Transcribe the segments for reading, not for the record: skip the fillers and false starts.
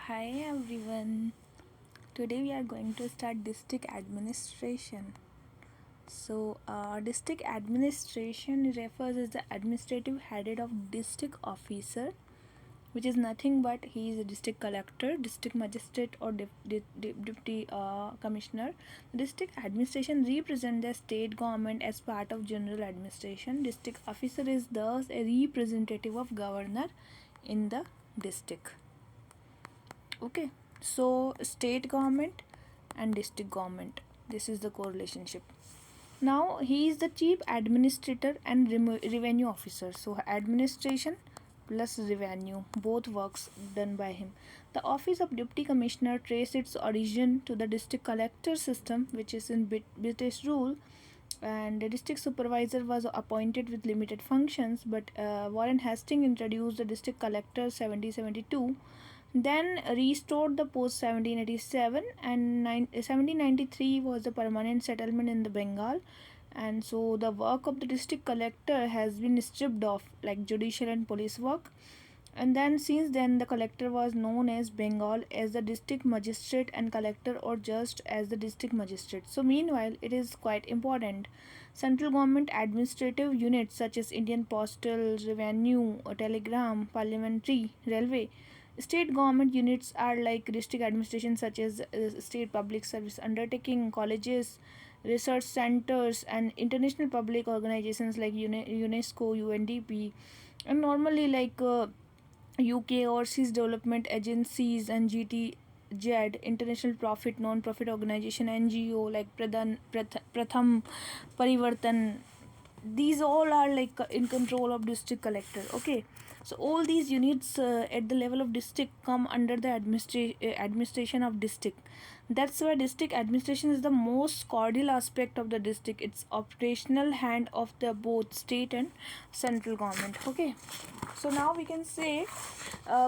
Hi everyone. Today we are going to start district administration. District administration refers as the administrative head of district officer, which is nothing but he is a district collector, district magistrate, or deputy commissioner. District administration represents the state government as part of general administration. District officer is thus a representative of governor in the district. Okay, so state government and district government, this is the correlationship. Now he is the chief administrator and revenue officer. So administration plus revenue, both works done by him. The office of deputy commissioner traces its origin to the district collector system, which is in British rule, and the district supervisor was appointed with limited functions, but Warren Hastings introduced the district collector 1772, then restored the post 1787, and 1793 was the permanent settlement in the Bengal. And so the work of the district collector has been stripped off, like judicial and police work. And then since then the collector was known as Bengal as the district magistrate and collector, or just as the district magistrate. So meanwhile it is quite important. Central government administrative units such as Indian Postal, Revenue, Telegram, Parliamentary, Railway. State government units are like district administration such as state public service undertaking, colleges, research centers, and international public organizations like UNESCO, UNDP, and normally like UK overseas development agencies and GTZ, international profit non-profit organization, NGO like Pratham, Parivartan. These all are like in control of district collector. Okay, so all these units at the level of district come under the administration of district. That's why district administration is the most cordial aspect of the district. It's operational hand of the both state and central government. Okay, so now we can say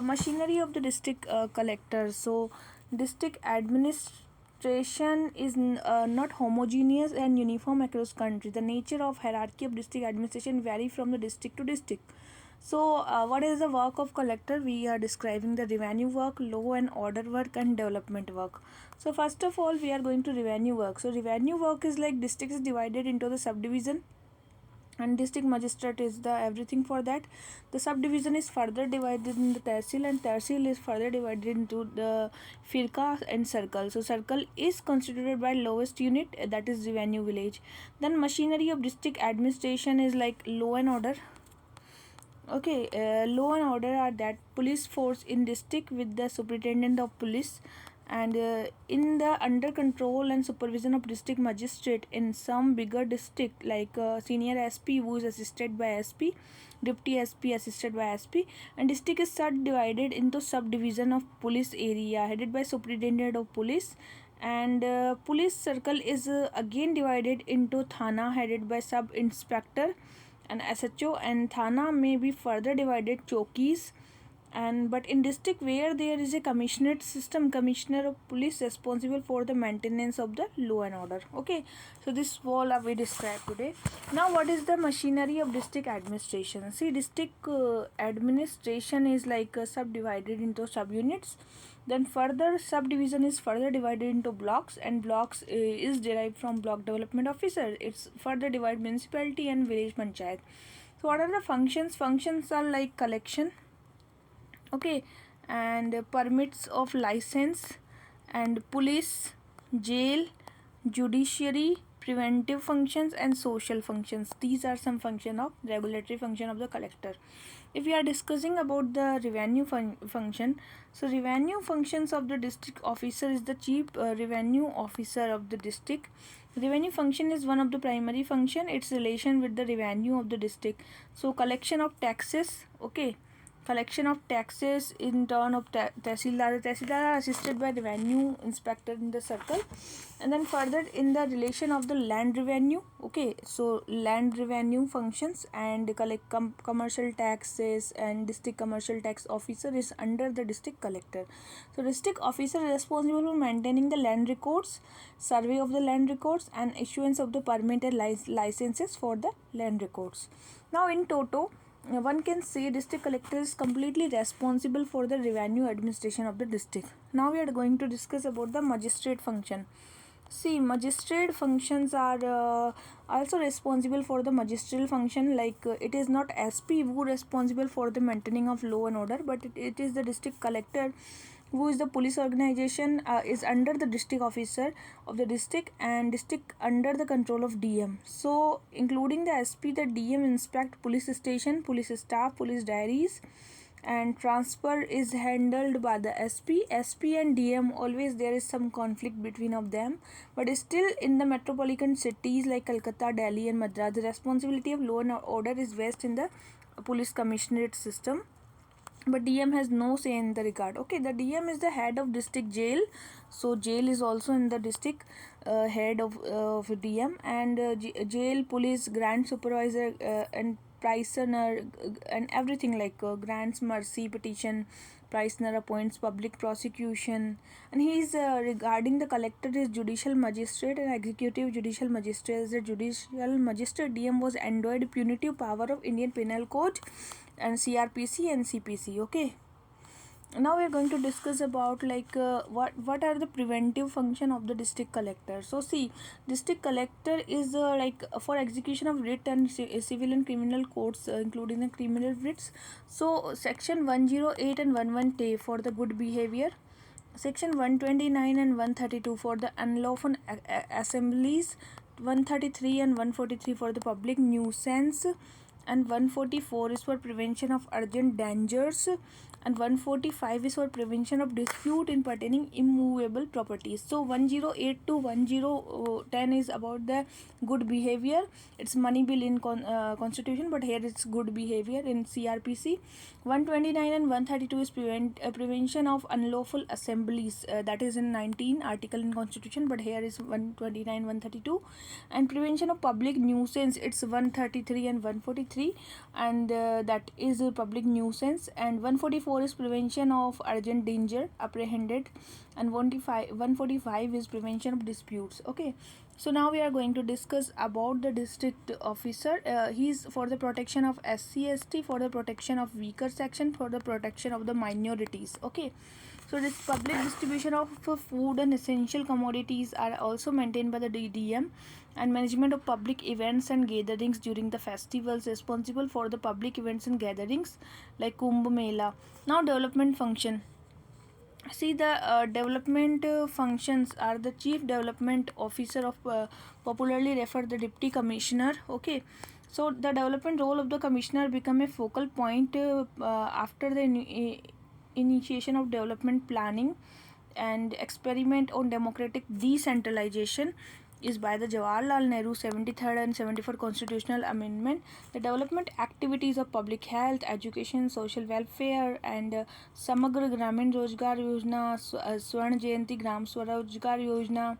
machinery of the district collector. So district administration is not homogeneous and uniform across country. The nature of hierarchy of district administration vary from the district to district. So what is the work of collector? We are describing the revenue work, law and order work, and development work. So first of all we are going to revenue work. So revenue work is like district is divided into the subdivision, and district magistrate is the everything for that. The subdivision is further divided in the tehsil, and tehsil is further divided into the firka and circle. So circle is constituted by lowest unit, that is revenue village. Then machinery of district administration is like law and order. Okay, law and order are that police force in district with the superintendent of police, and in the under control and supervision of district magistrate. In some bigger district like senior SP who is assisted by SP, deputy SP assisted by SP, and district is subdivided into subdivision of police area headed by superintendent of police, and police circle is again divided into thana headed by sub inspector and SHO, and thana may be further divided chokis. And but in district where there is a commissionerate system, commissioner of police responsible for the maintenance of the law and order. Okay, so this all we described today. Now what is the machinery of district administration? See, district administration is like subdivided into subunits. Then further subdivision is further divided into blocks, and blocks is derived from block development officer. It's further divided municipality and village panchayat. So what are the functions? Functions are like collection, okay, and permits of license, and police, jail, judiciary, preventive functions, and social functions. These are some function of regulatory function of the collector. If we are discussing about the revenue function, so revenue functions of the district officer is the chief revenue officer of the district. Revenue function is one of the primary function. Its relation with the revenue of the district. So collection of taxes, okay, collection of taxes in turn of tehsildar. The tehsildar are assisted by revenue inspector in the circle. And then further in the relation of the land revenue, okay, so land revenue functions and collect commercial taxes, and district commercial tax officer is under the district collector. So district officer is responsible for maintaining the land records, survey of the land records, and issuance of the permit and licenses for the land records. Now in toto, one can say district collector is completely responsible for the revenue administration of the district. Now we are going to discuss about the magistrate function. See, magistrate functions are also responsible for the magistral function. Like it is not SP who responsible for the maintaining of law and order, but it is the district collector who is the police organization, is under the district officer of the district, and district under the control of DM. So including the SP, the DM inspect police station, police staff, police diaries, and transfer is handled by the SP and DM. Always there is some conflict between of them, but still in the metropolitan cities like Calcutta, Delhi and Madras, the responsibility of law and order is vested in the police commissionerate system, but DM has no say in the regard. Okay, the DM is the head of district jail, so jail is also in the district head of DM, and jail, police, grand supervisor, and prisoner, and everything like grants mercy petition, prisoner appoints public prosecution, and he is regarding the collector is judicial magistrate and executive judicial magistrate. As a judicial magistrate, DM was endowed punitive power of Indian Penal Code and CRPC and CPC. Okay, now we are going to discuss about like what are the preventive function of the district collector. So see, district collector is like for execution of writ and civil and criminal courts, including the criminal writs. So section 108 and 11 for the good behavior, section 129 and 132 for the unlawful assemblies, 133 and 143 for the public nuisance, and 144 is for prevention of urgent dangers, and 145 is for prevention of dispute in pertaining immovable properties. So 108 to 10 is about the good behavior. It's money bill in constitution, but here it's good behavior in CRPC. 129 and 132 is prevention of unlawful assemblies, that is in 19 article in constitution, but here is 129 132. And prevention of public nuisance, it's 133 and 143, and that is a public nuisance. And 144 is prevention of urgent danger apprehended, and 145 is prevention of disputes. Okay, so now we are going to discuss about the district officer. He is for the protection of SC/ST, for the protection of weaker section, for the protection of the minorities. Okay, so this public distribution of food and essential commodities are also maintained by the DDM, and management of public events and gatherings during the festivals, responsible for the public events and gatherings like Kumbh Mela. Now development function. See, the development functions are the chief development officer of popularly referred the deputy commissioner. Okay, so the development role of the commissioner become a focal point after the initiation of development planning and experiment on democratic decentralization is by the Jawaharlal Nehru 73rd and 74th constitutional amendment. The development activities of public health, education, social welfare, and Samagra Gramin Rozgar Yojana, Swarn Jayanti Gram Swarojgar Yojana,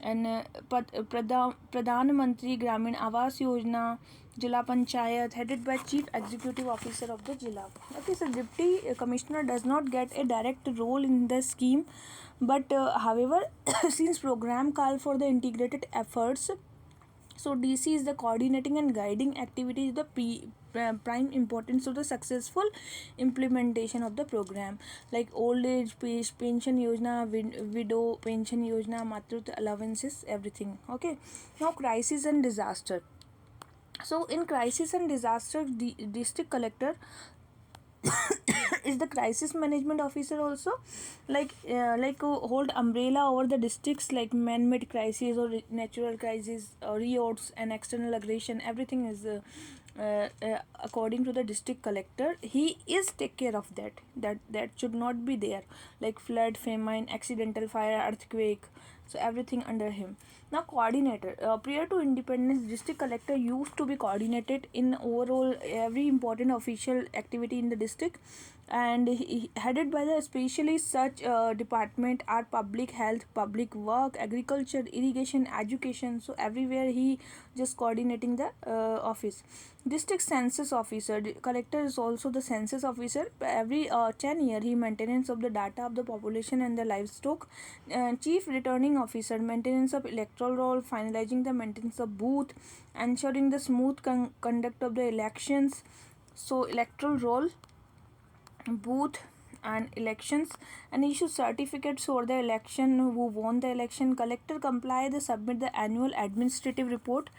and Pradhan Mantri Gramin Awas Yojana, Jila Panchayat, headed by Chief Executive Officer of the Jila. Okay, so Deputy Commissioner does not get a direct role in the scheme, but however, since program call for the integrated efforts, so DC is the coordinating and guiding activity is the prime importance of the successful implementation of the program, like old age pension yojana, widow pension yojana, matrut allowances, everything. Okay, now crisis and disaster. So in crisis and disaster, district collector is the crisis management officer also, like hold umbrella over the districts like man-made crisis or natural crisis or riots and external aggression. Everything is according to the district collector. He is take care of that should not be there, like flood, famine, accidental fire, earthquake, so everything under him. Now coordinator, prior to independence, district collector used to be coordinated in overall every important official activity in the district, and he headed by the especially such department are public health, public work, agriculture, irrigation, education. So everywhere he just coordinating the office. District census officer, collector is also the census officer. Every 10 year he maintenance of the data of the population and the livestock. Chief returning officer, maintenance of electoral roll, finalizing the maintenance of booth, ensuring the smooth conduct of the elections. So electoral roll, booth and elections, and issue certificates for the election who won the election. Collector comply they submit the annual administrative reports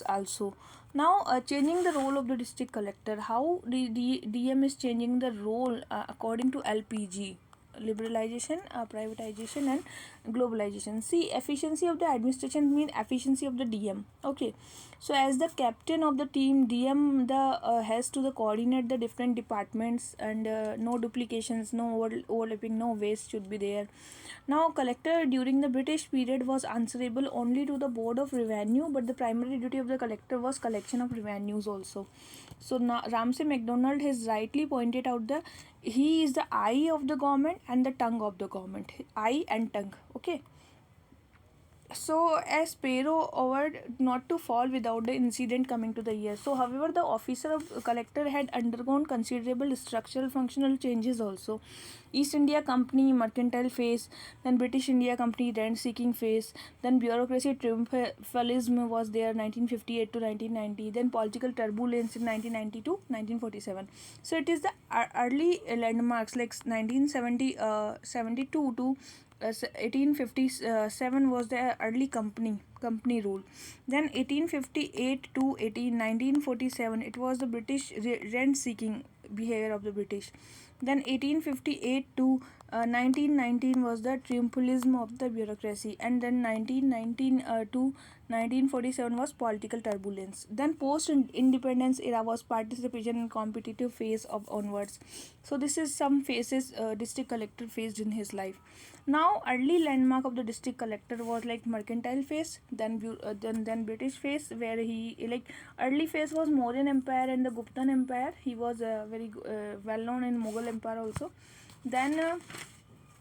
also. Now changing the role of the district collector, how the DM is changing the role according to LPG, liberalization, privatization and globalization. See, efficiency of the administration mean efficiency of the DM. Okay, so as the captain of the team, DM the has to the coordinate the different departments, and no duplications, no overlapping, no waste should be there. Now collector during the British period was answerable only to the Board of Revenue, but the primary duty of the collector was collection of revenues also. So now Ramsay MacDonald has rightly pointed out the he is the eye of the government and the tongue of the government. Eye and tongue. Okay. So as Sparrow over not to fall without the incident coming to the ear. So however the officer of collector had undergone considerable structural functional changes also. East India Company mercantile phase, then British India Company rent seeking phase, then bureaucracy triumphalism was there 1958 to 1990, then political turbulence in 1990 to 1947. So it is the early landmarks like 1972 to 1857 was the early company rule. Then 1858 to 1947 it was the British rent seeking behavior of the British. Then 1858 to 1919 was the triumphalism of the bureaucracy, and then 1919 to 1947 was political turbulence. Then post independence era was participation in competitive phase of onwards. So this is some phases district collector faced in his life. Now early landmark of the district collector was like mercantile phase, then British phase, where he like early phase was Mauryan Empire and the Guptan Empire. He was very well known in Mughal Empire also. Then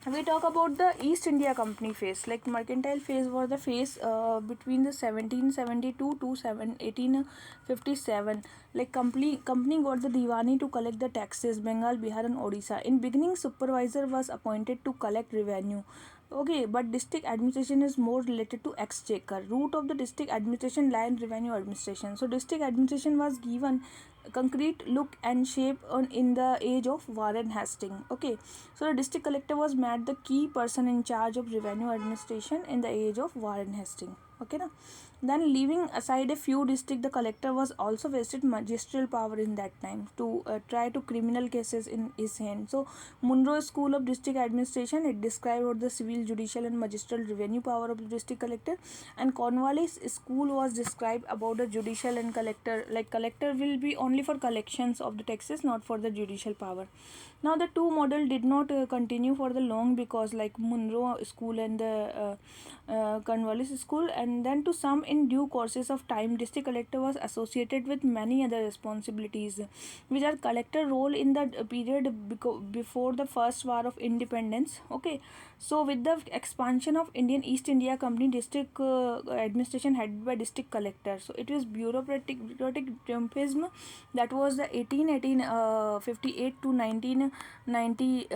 we talk about the East India Company phase. Like mercantile phase was the phase between the 1772 to 1857. Like company got the Diwani to collect the taxes, Bengal, Bihar and Odisha. In beginning, supervisor was appointed to collect revenue. Okay, but district administration is more related to exchequer. Root of the district administration lie in revenue administration. So district administration was given concrete look and shape in the age of Warren Hastings. Okay, so the district collector was made the key person in charge of revenue administration in the age of Warren Hastings. Okay, na? Then leaving aside a few districts, the collector was also vested magistral power in that time to try to criminal cases in his hand. So Munro School of District Administration, it described what the civil, judicial and magistral revenue power of the district collector, and Cornwallis School was described about the judicial and collector, like collector will be only for collections of the taxes, not for the judicial power. Now the two model did not continue for the long, because like Munro School and the Cornwallis School, and then to some in due courses of time district collector was associated with many other responsibilities, which are collector role in the period before the first war of independence. Okay, so with the expansion of Indian East India Company, district administration headed by district collector, so it was bureaucratic triumphalism, that was the 1858 to 1990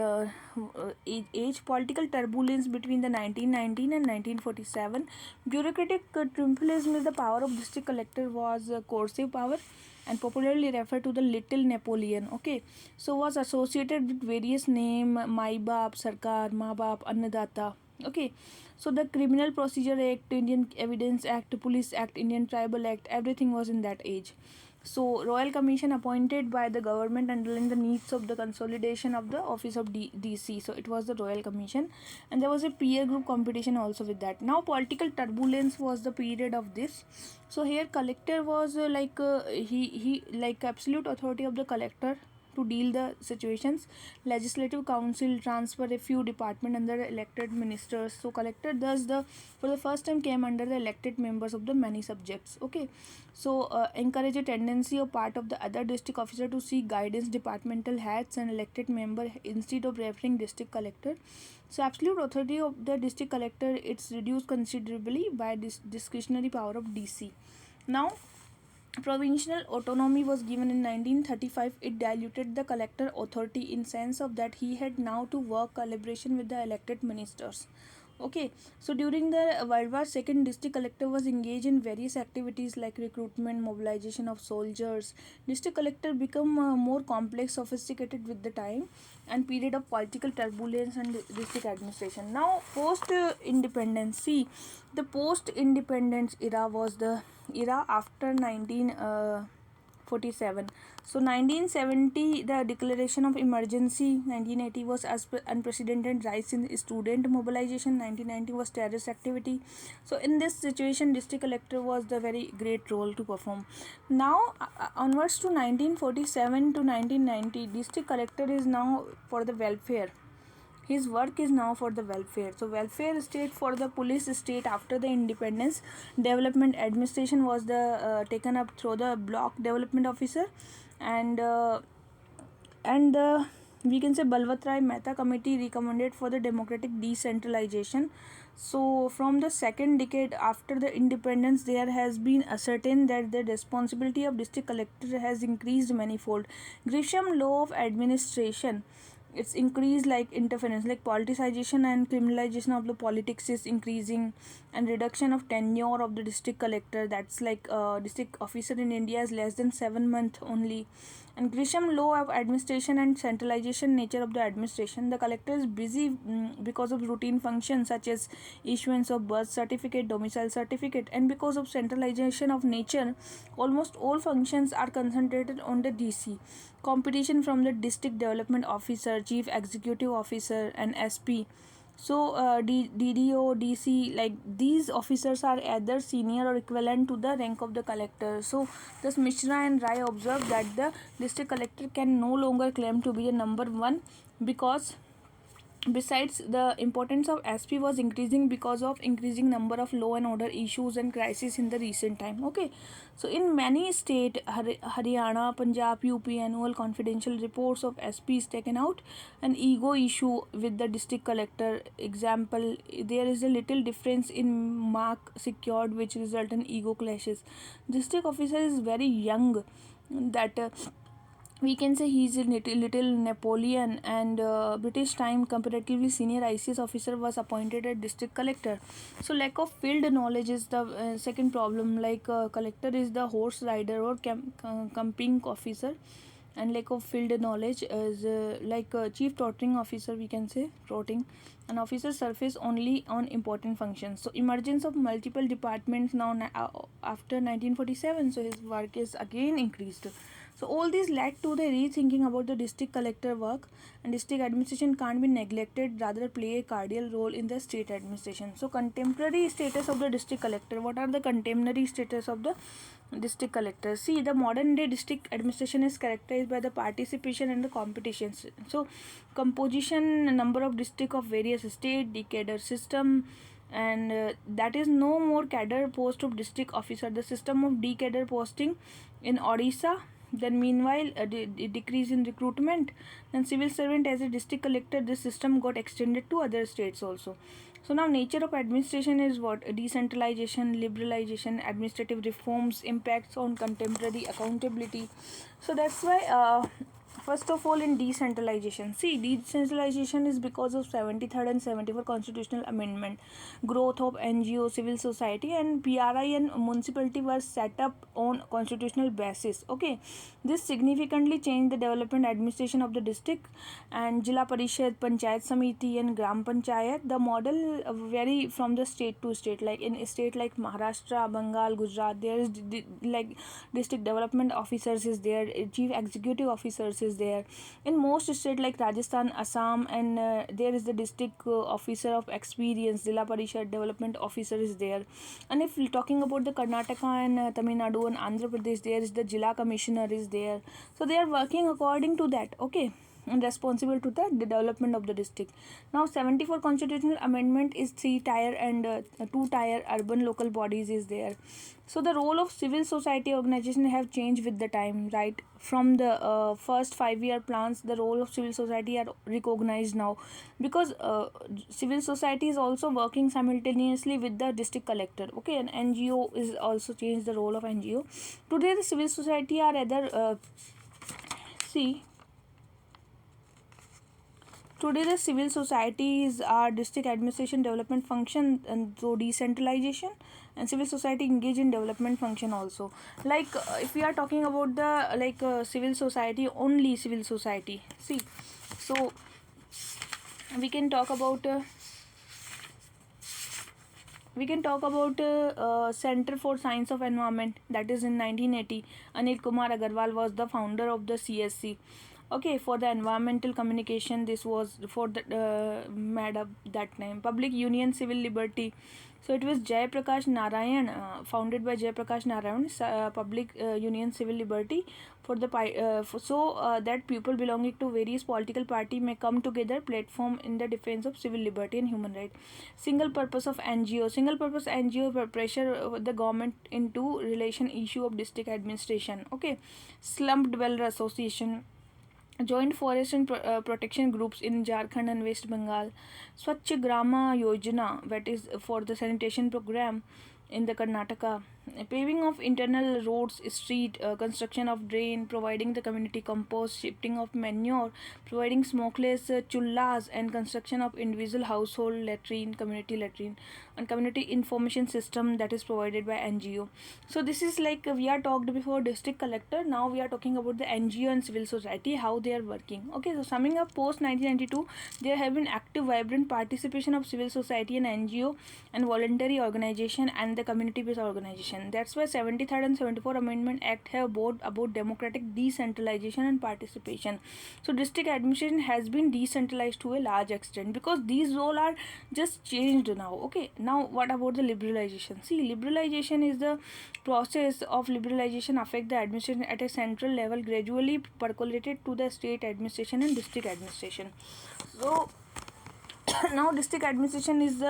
age. Political turbulence between the 1919 and 1947. Bureaucratic triumphalism is the power of district collector was coercive power and popularly referred to the Little Napoleon. Okay, so was associated with various name, Mai Baap, Sarkar, Ma Baap, Annadata. Okay, so the Criminal Procedure Act, Indian Evidence Act, Police Act, Indian Tribal Act, everything was in that age. So Royal Commission appointed by the government underlying the needs of the consolidation of the office of DC. So it was the Royal Commission, and there was a peer group competition also with that. Now political turbulence was the period of this. So here collector was he like absolute authority of the collector to deal the situations. Legislative council transfer a few department under the elected ministers. So collector does the for the first time came under the elected members of the many subjects. Okay, so encourage a tendency or part of the other district officer to seek guidance departmental heads and elected member instead of referring district collector. So absolute authority of the district collector it's reduced considerably by this discretionary power of DC. Now provincial autonomy was given in 1935. It diluted the collector authority in sense of that he had now to work collaboration with the elected ministers. Okay, so during the World War II, district collector was engaged in various activities like recruitment, mobilization of soldiers. District collector become more complex, sophisticated with the time and period of political turbulence and district administration. Now, post independence, see, the post independence era was the era after 1947. So 1970, the declaration of emergency. 1980 was unprecedented rise in student mobilization. 1990 was terrorist activity. So in this situation, district collector was the very great role to perform. Now onwards to 1947 to 1990, district collector is now for the welfare. His work is now for the welfare. So welfare state for the police state after the independence. Development administration was the taken up through the block development officer, and we can say Balwant Rai Mehta committee recommended for the democratic decentralization. So from the second decade after the independence, there has been ascertained that the responsibility of district collector has increased manifold. Grisham law of administration, it's increased like interference, like politicization and criminalization of the politics is increasing, and reduction of tenure of the district collector, that's like district officer in India is less than 7 months only. And Grisham law of administration and centralization nature of the administration, the collector is busy because of routine functions such as issuance of birth certificate, domicile certificate, and because of centralization of nature, almost all functions are concentrated on the DC. Competition from the district development officer, chief executive officer, and SP. So DDO, DC, like these officers are either senior or equivalent to the rank of the collector. So thus Mishra and Rai observed that the district collector can no longer claim to be a number one, because besides the importance of SP was increasing because of increasing number of law and order issues and crises in the recent time. Okay, so in many state, Haryana, Punjab, UP, annual confidential reports of SP is taken out. An ego issue with the district collector, example, there is a little difference in mark secured which result in ego clashes. District officer is very young, that we can say he's a little Napoleon, and British time comparatively senior ICS officer was appointed as district collector. So lack of field knowledge is the second problem, like collector is the horse rider or camping officer, and lack of field knowledge is like chief trotting officer, we can say trotting, an officer surface only on important functions. So emergence of multiple departments now after 1947, so his work is again increased. So all these led to the rethinking about the district collector work, and district administration can't be neglected, rather play a cardinal role in the state administration. So contemporary status of the district collector. What are the contemporary status of the district collector? See, the modern day district administration is characterized by the participation and the competitions. So composition, number of district of various state, decadal system, and that is no more cadre post of district officer. The system of decadal posting in Odisha, then meanwhile a decrease in recruitment, then civil servant as a district collector, this system got extended to other states also. So now nature of administration is what? Decentralization, liberalization, administrative reforms, impacts on contemporary accountability. So that's why first of all, in decentralization, see, decentralization is because of 73rd and 74 constitutional amendment, growth of NGO, civil society, and PRI and municipality were set up on constitutional basis. Okay, this significantly changed the development administration of the district, and Jila Parishad, Panchayat Samiti, and Gram Panchayat. The model vary from the state to state. Like in a state like Maharashtra, Bengal, Gujarat, there is like district development officers is there, chief executive officers is there. In most states like Rajasthan, Assam, and there is the district officer of experience, Jila Parishad development officer is there. And if talking about the Karnataka and Tamil Nadu and Andhra Pradesh, there is the Jila commissioner is there. So they are working according to that. Okay, and responsible to the development of the district. Now 74 constitutional amendment is 3 tier and 2 tier urban local bodies is there. So the role of civil society organization have changed with the time, right? From the first 5-year plans, the role of civil society are recognized now, because civil society is also working simultaneously with the district collector. Okay, and NGO is also changed the role of NGO. Today the civil society are either see Today the civil societies are district administration development function, and so decentralization and civil society engage in development function also. Like if we are talking about the civil society, only civil society, see, so we can talk about Center for Science of Environment, that is in 1980. Anil Kumar Agarwal was the founder of the CSC. Okay, for the environmental communication, this was for the made up that time. Public Union Civil Liberty. So it was Jay Prakash Narayan, founded by Jay Prakash Narayan, Public Union Civil Liberty for the that people belonging to various political party may come together, platform in the defense of civil liberty and human right. Single purpose of NGO. Single purpose NGO pressure the government into relation issue of district administration. Okay, Slum Dweller Association, joint forest and protection groups in Jharkhand and West Bengal. Swachh Grama Yojana, that is for the sanitation program in the Karnataka. Paving of internal roads, street, construction of drain, providing the community compost, shifting of manure, providing smokeless chullas, and construction of individual household latrine, community latrine, and community information system that is provided by NGO. So this is like we are talked before district collector. Now we are talking about the NGO and civil society, how they are working. Okay, so summing up, post 1992, there have been active, vibrant participation of civil society and NGO and voluntary organization and the community-based organization. That's why 73rd and 74th Amendment Act have both about democratic decentralization and participation. So district administration has been decentralized to a large extent because these roles are just changed now. Okay, now what about the liberalization? See, liberalization is the process of liberalization affect the administration at a central level, gradually percolated to the state administration and district administration. So now district administration is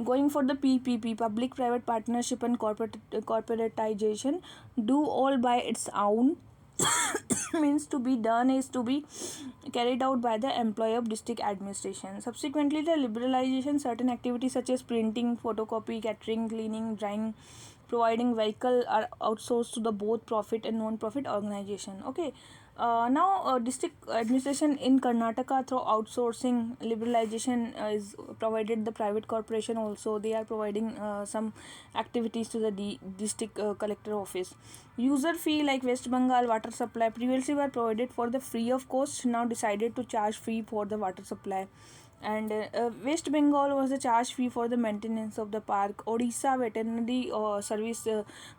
going for the PPP, public private partnership and corporatization. Do all by its own means to be done is to be carried out by the employee of district administration. Subsequently, the liberalization, certain activities such as printing, photocopy, catering, cleaning, drying, providing vehicle are outsourced to the both profit and non-profit organization. Okay, now district administration in Karnataka through outsourcing liberalization is provided the private corporation also. They are providing some activities to the district collector office. User fee, like West Bengal water supply previously were provided for the free of cost, now decided to charge fee for the water supply. And West Bengal was the charge fee for the maintenance of the park. Odisha veterinary service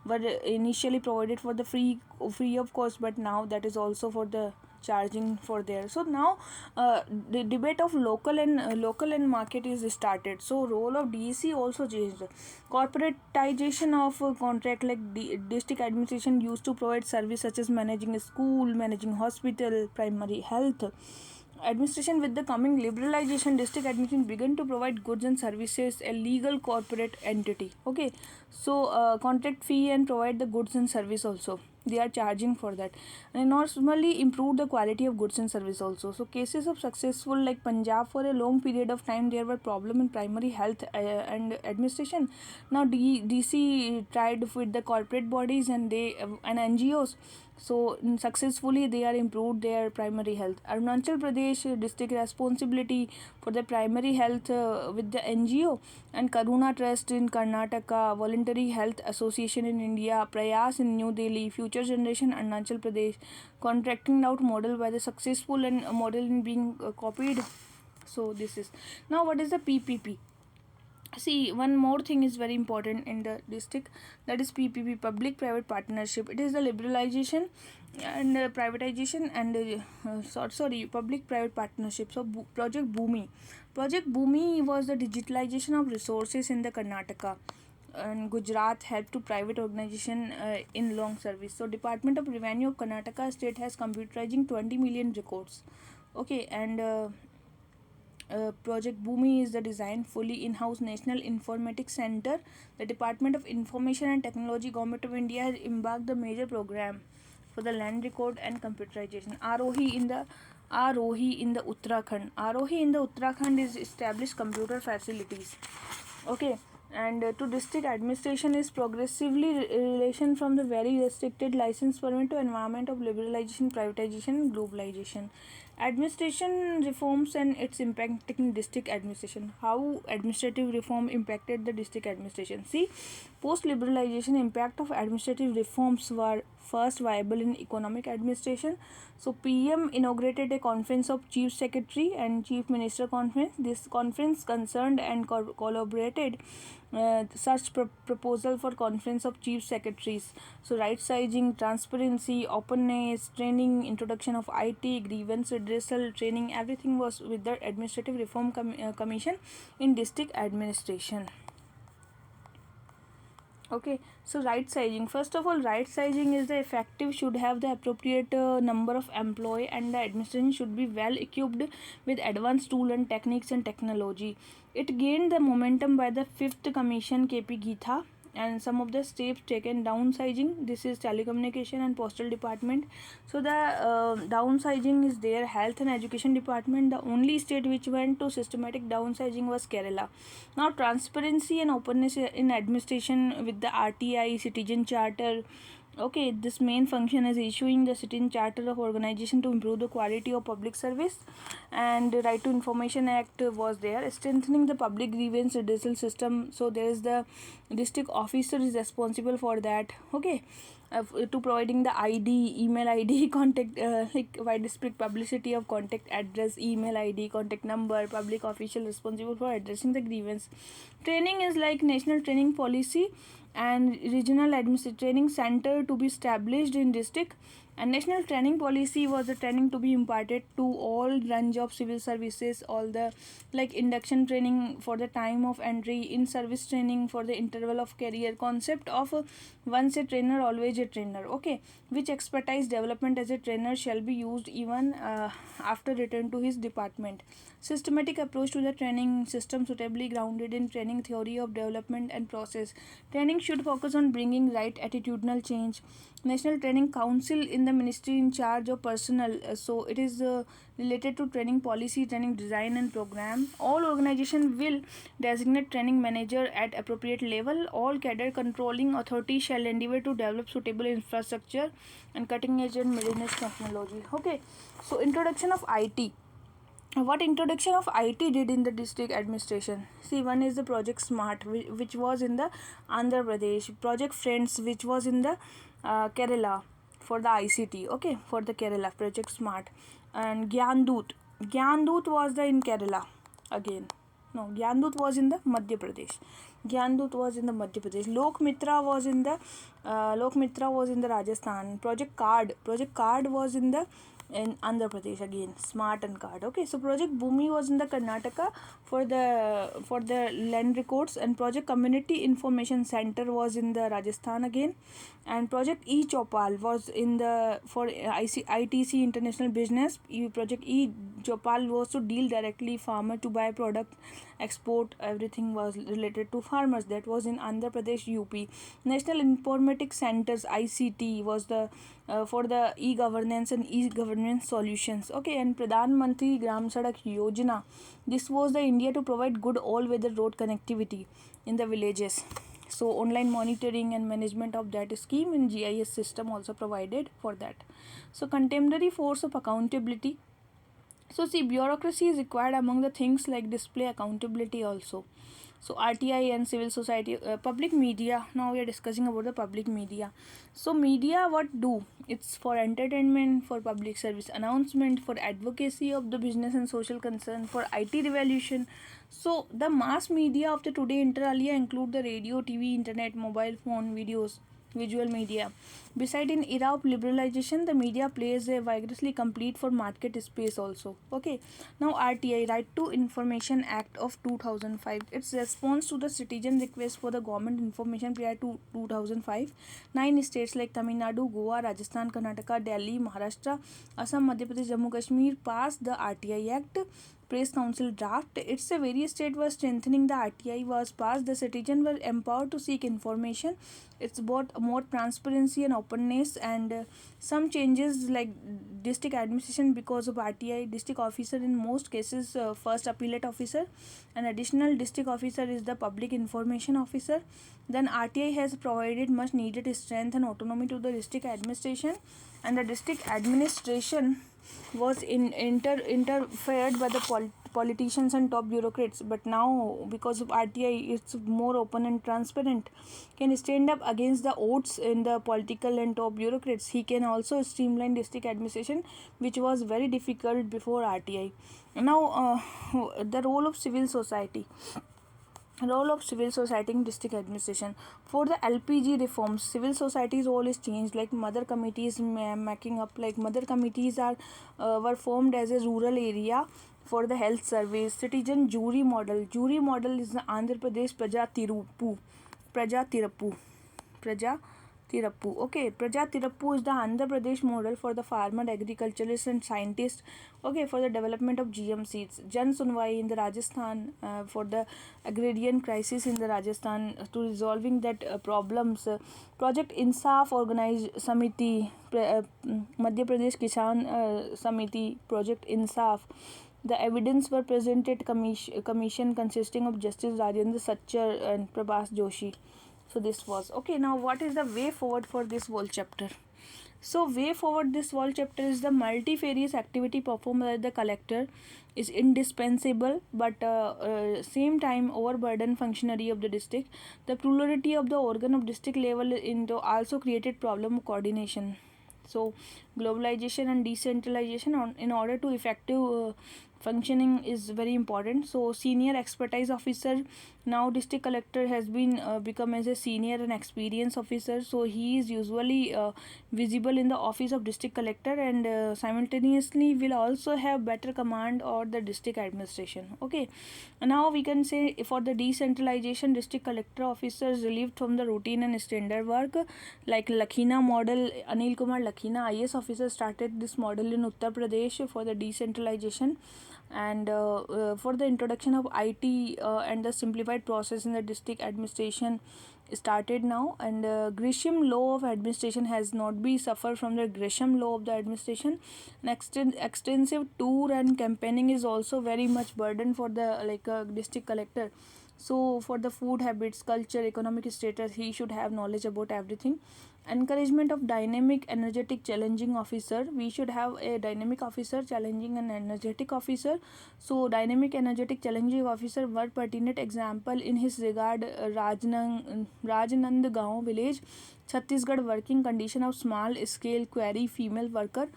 were initially provided for the free of cost, but now that is also for the charging for there. So now the debate of local and market is started. So role of DEC also changed. Corporatization of contract, like district administration used to provide service such as managing a school, managing hospital, primary health administration. With the coming liberalization, district administration began to provide goods and services, a legal corporate entity. Okay, so contract fee and provide the goods and service also, they are charging for that, and normally improve the quality of goods and service also. So cases of successful, like Punjab, for a long period of time there were problem in primary health and administration. Now DC tried with the corporate bodies and they and NGOs, so successfully they are improved their primary health. Arunachal Pradesh district responsibility for the primary health with the NGO, and Karuna Trust in Karnataka, Voluntary Health Association in India, Prayas in New Delhi, Future Generation Arunachal Pradesh, contracting out model by the successful and model in being copied. So this is now what is the PPP. See, one more thing is very important in the district, that is PPP, public private partnership. It is the liberalization and privatization and public private partnership. So Project Bhumi was the digitalization of resources in the Karnataka, and Gujarat helped to private organization in long service. So Department of Revenue of Karnataka state has computerizing 20 million records. Okay, and Project Bhumi is the design fully in-house National Informatics Center. The Department of Information and Technology, Government of India, has embarked the major program for the land record and computerization. Arohi in the Uttarakhand. Arohi in the Uttarakhand is established computer facilities. Okay, And to district administration is progressively relation from the very restricted license permit to environment of liberalization, privatization, and globalization. Administration reforms and its impact in district administration. How administrative reform impacted the district administration? See, post liberalization impact of administrative reforms were first viable in economic administration. So PM inaugurated a conference of chief secretary and chief minister conference. This conference concerned and collaborated such proposal for conference of chief secretaries. So right sizing, transparency, openness, training, introduction of IT, grievance redressal training, everything was with the administrative reform commission in district administration. Okay, so right sizing. First of all, right sizing is the effective should have the appropriate number of employee, and the administration should be well equipped with advanced tool and techniques and technology. It gained the momentum by the fifth commission KP Geetha, and some of the steps taken. Downsizing, this is telecommunication and postal department. So the downsizing is there. Health and education department, the only state which went to systematic downsizing was Kerala. Now transparency and openness in administration with the RTI citizen charter. Okay, this main function is issuing the citizen charter of organization to improve the quality of public service. And right to information act was there. Strengthening the public grievance redressal system. So there is the district officer is responsible for that. Okay, to providing the ID, email ID, contact, like widespread publicity of contact address, email ID, contact number, public official responsible for addressing the grievance. Training is like national training policy and regional administrative training center to be established in district. And national training policy was the training to be imparted to all range of civil services, all the like induction training for the time of entry, in service training for the interval of career, concept of once a trainer always a trainer. Okay, which expertise development as a trainer shall be used even after return to his department. Systematic approach to the training system suitably grounded in training theory of development and process. Training should focus on bringing right attitudinal change. National Training Council in the ministry in charge of personnel. So it is related to training policy, training design and program. All organization will designate training manager at appropriate level. All cadre controlling authority shall endeavor to develop suitable infrastructure and cutting edge and leading edge technology. Okay, so introduction of IT. What introduction of IT did in the district administration? See, one is the Project Smart, which was in the Andhra Pradesh. Project Friends, which was in the Kerala for the ICT. Okay, for the Kerala Project Smart. And Gyan Doot was the in Kerala again. No, Gyan Doot was in the Madhya Pradesh. Lok Mitra was in the Rajasthan. Project Card was in Andhra Pradesh again, Smart and Card. Okay, so Project Bhumi was in the Karnataka for the land records, and Project Community Information Center was in the Rajasthan again, and Project E-Chopal was in the for ITC International Business. Project E-Chopal was to deal directly farmer to buy product, export, everything was related to farmers. That was in Andhra Pradesh, UP. National Informatics Centers ICT was the for the e-governance and e-governance solutions. Okay, and Pradhan Mantri Gram Sadak Yojana, this was the India to provide good all-weather road connectivity in the villages. So online monitoring and management of that scheme in GIS system also provided for that. So contemporary force of accountability. So see, bureaucracy is required among the things like display accountability also. So RTI and civil society, public media. Now we are discussing about the public media. So media what do? It's for entertainment, for public service announcement, for advocacy of the business and social concern, for IT revolution. So the mass media of the today inter alia include the radio, TV, internet, mobile phone, videos, visual media. Beside in era of liberalization, the media plays a vigorously complete for market space also. Okay, now RTI, Right to Information Act of 2005. Its response to the citizen request for the government information prior to 2005. 9 states like Tamil Nadu, Goa, Rajasthan, Karnataka, Delhi, Maharashtra, Assam, Madhya Pradesh, Jammu Kashmir passed the RTI Act. Press Council draft. It's a various state was strengthening the RTI was passed. The citizen were empowered to seek information. It's brought more transparency and openness, and some changes like district administration because of RTI. District officer in most cases first appellate officer, and additional district officer is the public information officer. Then RTI has provided much needed strength and autonomy to the district administration, and the district administration was interfered by the politicians and top bureaucrats. But now, because of RTI, it's more open and transparent, can stand up against the odds in the political and top bureaucrats. He can also streamline district administration, which was very difficult before RTI. Now, the role of civil society. Role of civil society in district administration. For the LPG reforms, civil society's role is changed. Like mother committees making up, like mother committees are were formed as a rural area for the health surveys. Citizen jury model. Jury model is the Andhra Pradesh Praja Tirappu. Okay, Praja Tirappu is the Andhra Pradesh model for the farmer, agriculturalists and scientists. Okay, for the development of GM seeds. Jan Sunwai in the Rajasthan for the agrarian crisis in the Rajasthan to resolving that problems. Project Insaf Organized Samiti, Madhya Pradesh Kisan Samiti, Project Insaf. The evidence were presented commission consisting of Justice Rajendra Sachar and Prabhas Joshi. So this was okay. Now what is the way forward for this whole chapter? So way forward this whole chapter is the multifarious activity performed by the collector is indispensable, but same time overburden functionary of the district. The plurality of the organ of district level into also created problem of coordination. So globalization and decentralization in order to effective functioning is very important. So senior expertise officer, now district collector has been become as a senior and experienced officer, so he is usually visible in the office of district collector, and simultaneously will also have better command over the district administration. Okay, now we can say for the decentralization, district collector officers relieved from the routine and standard work, like Lakhina model. Anil Kumar Lakhina, IS officer, started this model in Uttar Pradesh for the decentralization, and for the introduction of IT and the simplified process in the district administration started now. And Grisham law of administration has not been suffered from the Grisham law of the administration. And extensive tour and campaigning is also very much burden for the district collector. So for the food habits, culture, economic status, he should have knowledge about everything. Encouragement of dynamic, energetic, challenging officer. We should have a dynamic officer, challenging and energetic officer. So dynamic, energetic, challenging officer were pertinent example in his regard. Rajnandgaon village, Chhattisgarh, working condition of small scale quarry, female worker,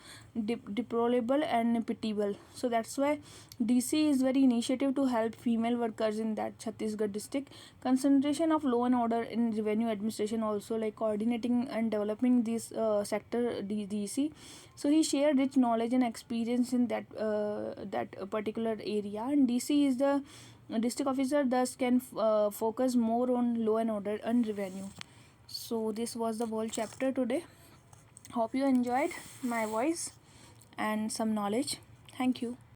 deplorable and pitiable. So that's why DC is very initiative to help female workers in that Chhattisgarh district. Concentration of law and order in revenue administration, also like coordinating and developing this sector DC. So he shared rich knowledge and experience in that particular area, and DC is the district officer, thus can focus more on law and order and revenue. So this was the whole chapter today. Hope you enjoyed my voice and some knowledge. Thank you.